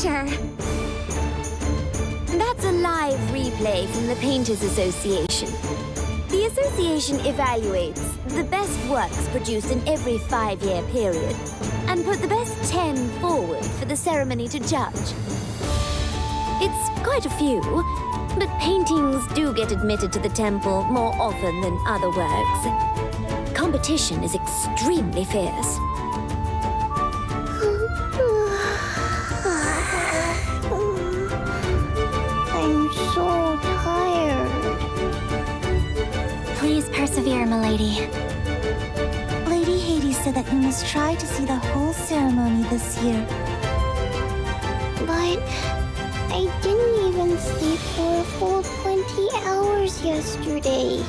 pleasure. That's a live replay from the Painters Association. The association evaluates the best works produced in every 5-year period and put the best 10 forward for the ceremony to judge. It's quite a few, but paintings do get admitted to the temple more often than other works. Competition is extremely fierce. I'm so tired. Please persevere, milady. Lady Hades said that you must try to see the whole ceremony this year. But I didn't even sleep for a full 20 hours yesterday.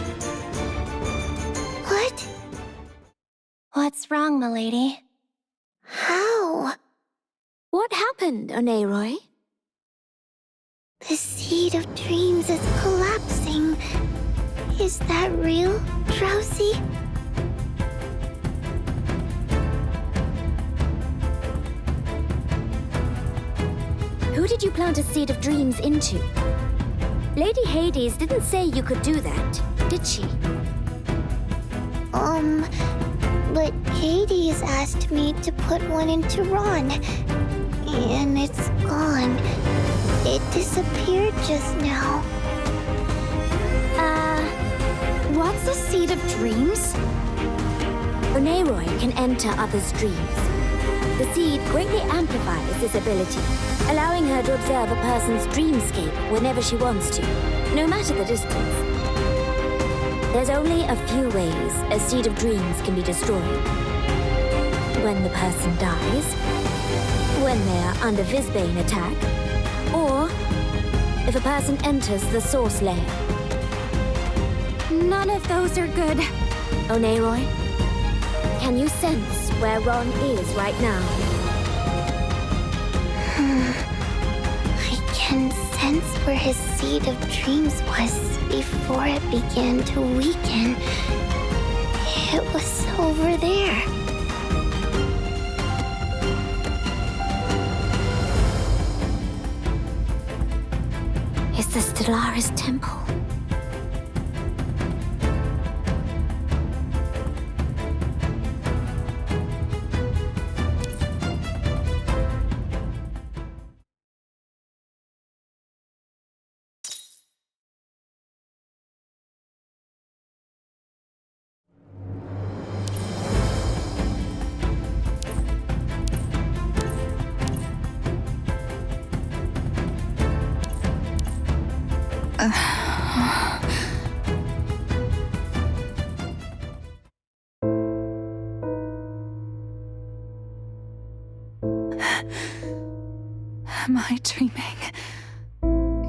What? What's wrong, milady? How? What happened, Oneiroi? The seed of dreams is collapsing. Is that real, Drowsy? Who did you plant a seed of dreams into? Lady Hades didn't say you could do that, did she? But Hades asked me to put one into Ron. And it's gone. It disappeared just now. What's a seed of dreams? Oneiroi can enter others' dreams. The seed greatly amplifies this ability, allowing her to observe a person's dreamscape whenever she wants to, no matter the distance. There's only a few ways a seed of dreams can be destroyed. When the person dies, when they are under Visbane attack, or if a person enters the source layer. None of those are good. Oneiroi, can you sense where Ron is right now? I can sense where his seed of dreams was before it began to weaken. It was over there. It's the Stellaris Temple. Am I dreaming?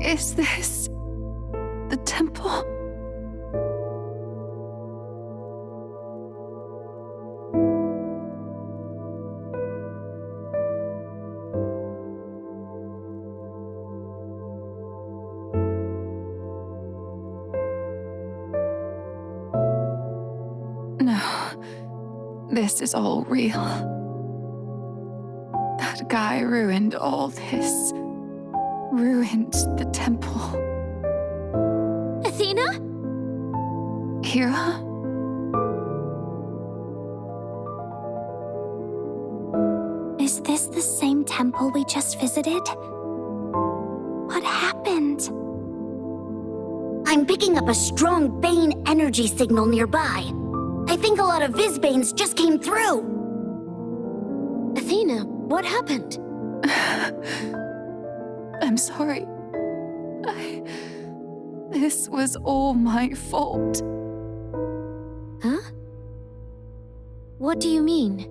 Is this the temple? No, this is all real. That guy ruined all this. Ruined the temple. Athena? Hera? Is this the same temple we just visited? What happened? I'm picking up a strong Bane energy signal nearby. I think a lot of Visbanes just came through. Athena, what happened? I'm sorry. This was all my fault. Huh? What do you mean?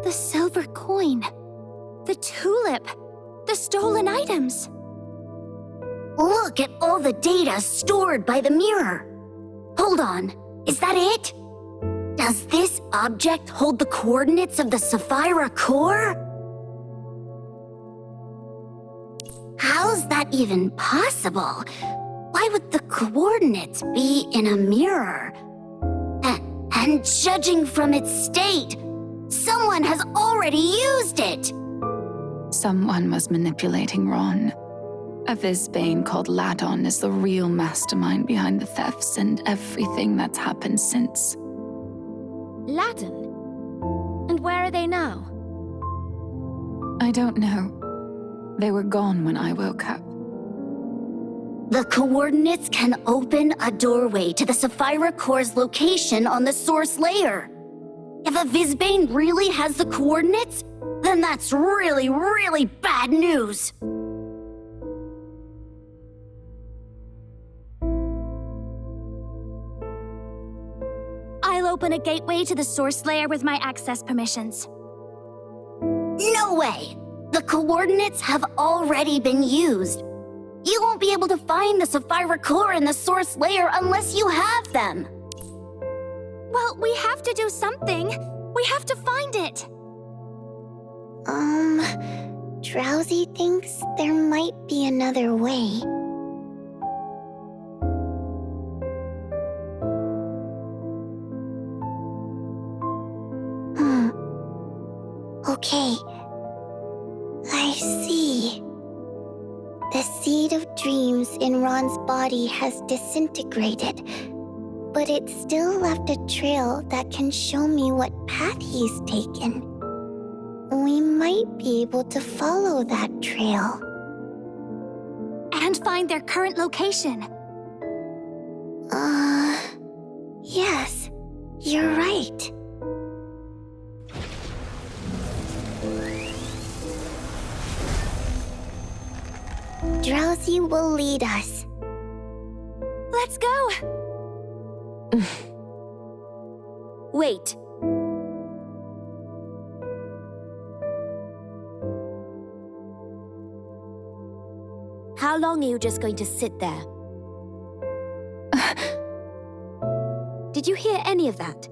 The silver coin. The tulip. The stolen items. Look at all the data stored by the mirror. Hold on, is that it? Does this object hold the coordinates of the Sapphira core? How's that even possible? Why would the coordinates be in a mirror? And judging from its state, someone has already used it! Someone was manipulating Ron. A Vizbane called Ladon is the real mastermind behind the thefts and everything that's happened since. Ladon? And where are they now? I don't know. They were gone when I woke up. The coordinates can open a doorway to the Sapphira Core's location on the source layer. If a Vizbane really has the coordinates, then that's really, really bad news. I'll open a gateway to the source layer with my access permissions. No way! The coordinates have already been used. You won't be able to find the Sapphira Core in the source layer unless you have them. Well, we have to do something. We have to find it. Drowsy thinks there might be another way. Okay. I see. The seed of dreams in Ron's body has disintegrated, but it still left a trail that can show me what path he's taken. We might be able to follow that trail. And find their current location. Yes, you're right. Drowsy will lead us. Let's go! Wait. How long are you just going to sit there? Did you hear any of that?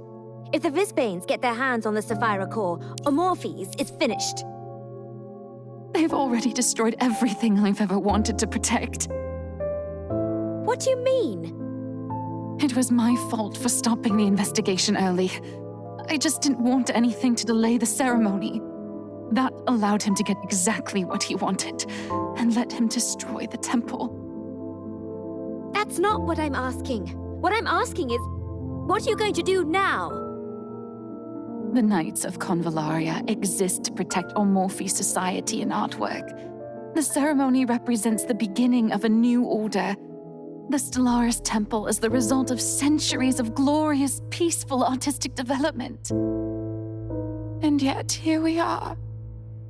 If the Vizbanes get their hands on the Sapphira Core, Amorphes is finished. They've already destroyed everything I've ever wanted to protect. What do you mean? It was my fault for stopping the investigation early. I just didn't want anything to delay the ceremony. That allowed him to get exactly what he wanted, and let him destroy the temple. That's not what I'm asking. What I'm asking is, what are you going to do now? The Knights of Convallaria exist to protect Omorphi society and artwork. The ceremony represents the beginning of a new order. The Stellaris Temple is the result of centuries of glorious, peaceful artistic development. And yet, here we are.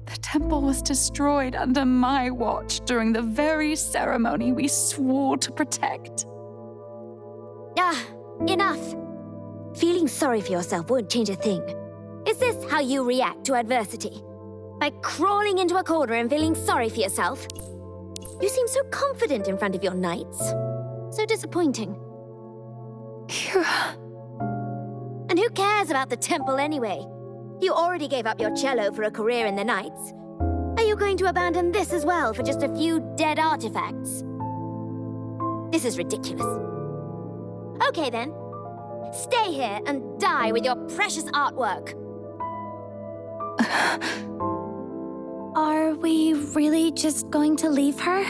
The temple was destroyed under my watch during the very ceremony we swore to protect. Enough! Feeling sorry for yourself won't change a thing. Is this how you react to adversity? By crawling into a corner and feeling sorry for yourself? You seem so confident in front of your knights. So disappointing. Kira. And who cares about the temple anyway? You already gave up your cello for a career in the Knights. Are you going to abandon this as well for just a few dead artifacts? This is ridiculous. Okay then. Stay here and die with your precious artwork. Are we really just going to leave her?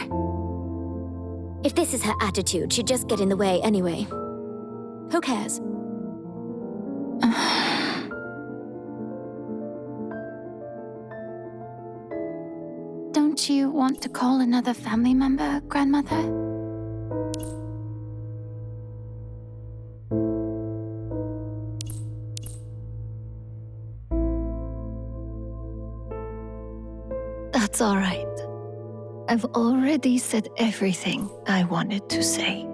If this is her attitude, she'd just get in the way anyway. Who cares? Don't you want to call another family member, Grandmother? That's all right. I've already said everything I wanted to say.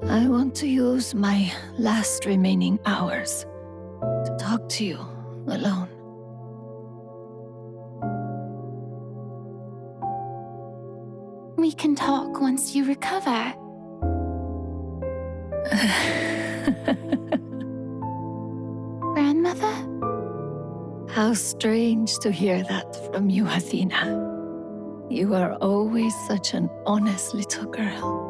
I want to use my last remaining hours to talk to you alone. We can talk once you recover. Grandmother? How strange to hear that from you, Athena. You are always such an honest little girl.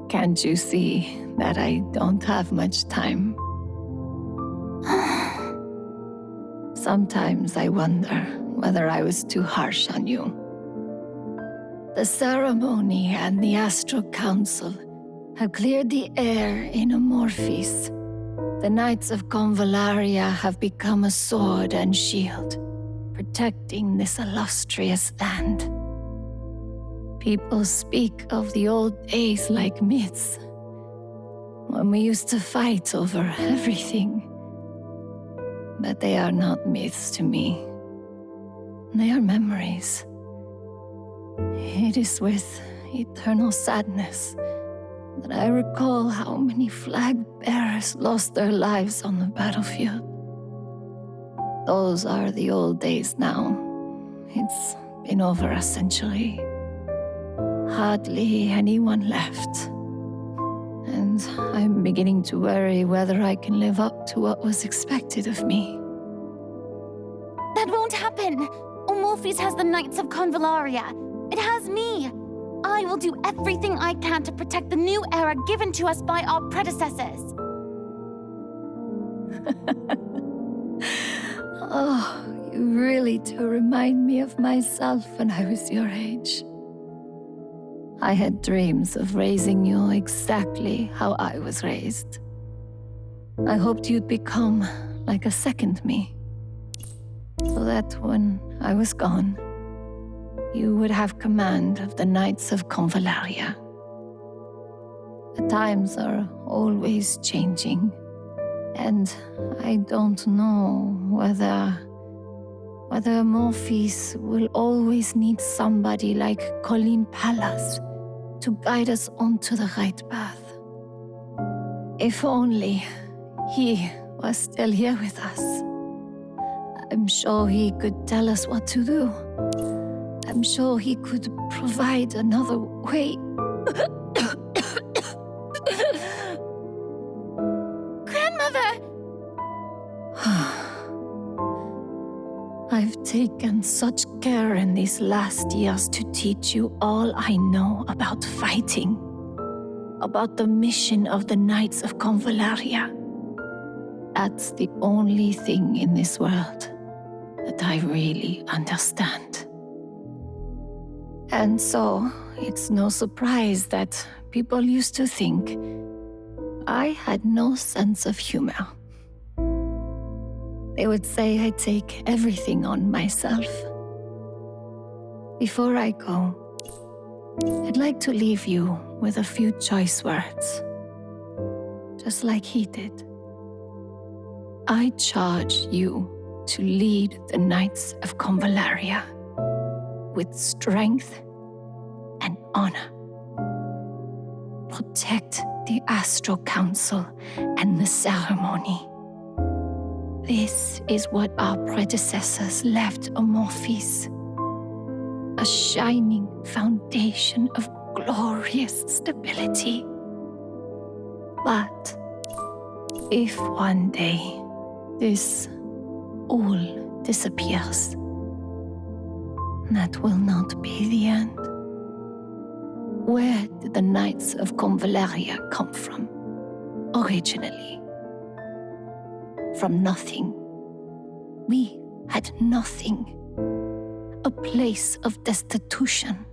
Can't you see that I don't have much time? Sometimes I wonder whether I was too harsh on you. The ceremony and the Astral Council have cleared the air in Amorphis. The Knights of Convallaria have become a sword and shield, protecting this illustrious land. People speak of the old days like myths, when we used to fight over everything. But they are not myths to me. They are memories. It is with eternal sadness that I recall how many flag bearers lost their lives on the battlefield. Those are the old days now. It's been over a century. Hardly anyone left. And I'm beginning to worry whether I can live up to what was expected of me. That won't happen! Amorphis has the Knights of Convallaria. It has me! I will do everything I can to protect the new era given to us by our predecessors. Oh, you really do remind me of myself when I was your age. I had dreams of raising you exactly how I was raised. I hoped you'd become like a second me, so that when I was gone, you would have command of the Knights of Convallaria. The times are always changing, and I don't know whether Amorphis will always need somebody like Colleen Pallas to guide us onto the right path. If only he was still here with us. I'm sure he could tell us what to do. I'm sure he could provide another way. Grandmother! I've taken such care in these last years to teach you all I know about fighting, about the mission of the Knights of Convallaria. That's the only thing in this world that I really understand. And so, it's no surprise that people used to think I had no sense of humor. They would say I take everything on myself. Before I go, I'd like to leave you with a few choice words, just like he did. I charge you to lead the Knights of Convallaria with strength and honor. Protect the Astral Council and the ceremony. This is what our predecessors left Amorphis. A shining foundation of glorious stability. But if one day this all disappears, that will not be the end. Where did the Knights of Convallaria come from, originally? From nothing. We had nothing. A place of destitution,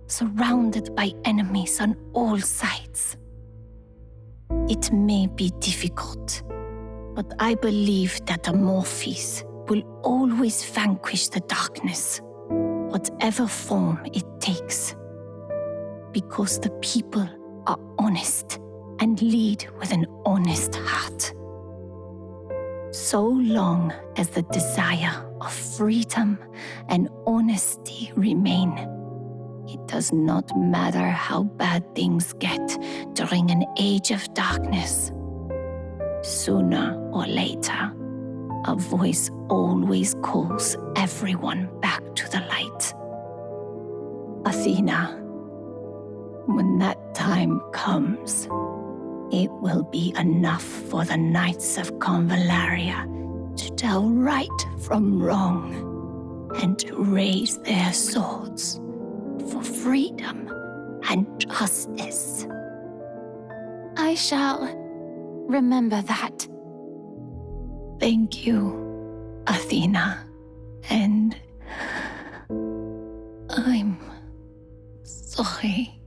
surrounded by enemies on all sides. It may be difficult, but I believe that Amorphis will always vanquish the darkness, whatever form it takes. Because the people are honest and lead with an honest heart. So long as the desire of freedom and honesty remain, it does not matter how bad things get during an age of darkness. Sooner or later, a voice always calls everyone back to the light. Athena, when that time comes, it will be enough for the Knights of Convallaria to tell right from wrong, and raise their swords for freedom and justice. I shall remember that. Thank you, Athena. And I'm sorry.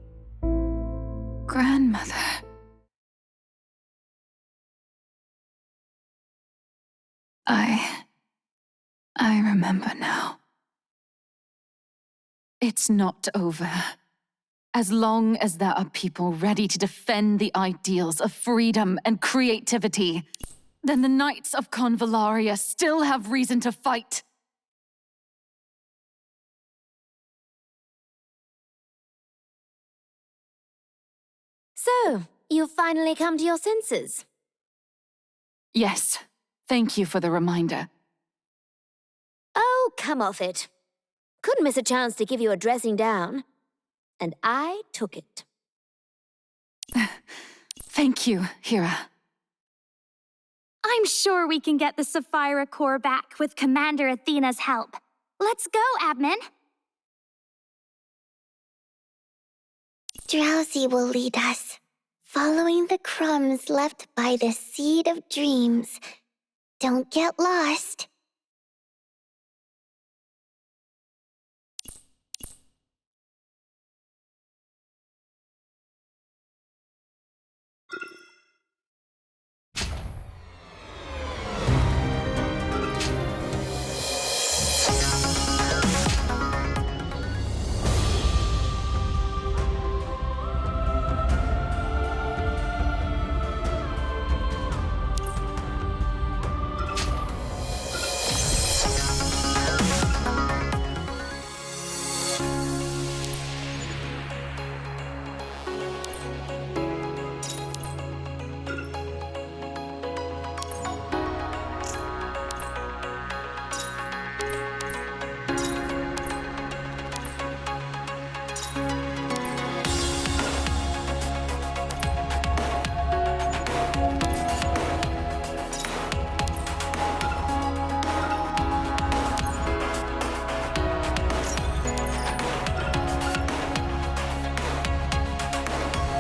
Grandmother. I remember now. It's not over. As long as there are people ready to defend the ideals of freedom and creativity, then the Knights of Convallaria still have reason to fight. So, you've finally come to your senses. Yes, thank you for the reminder. Oh, come off it. Couldn't miss a chance to give you a dressing down. And I took it. Thank you, Hera. I'm sure we can get the Sapphira core back with Commander Athena's help. Let's go, Admin. Drowsy will lead us, following the crumbs left by the Seed of Dreams. Don't get lost.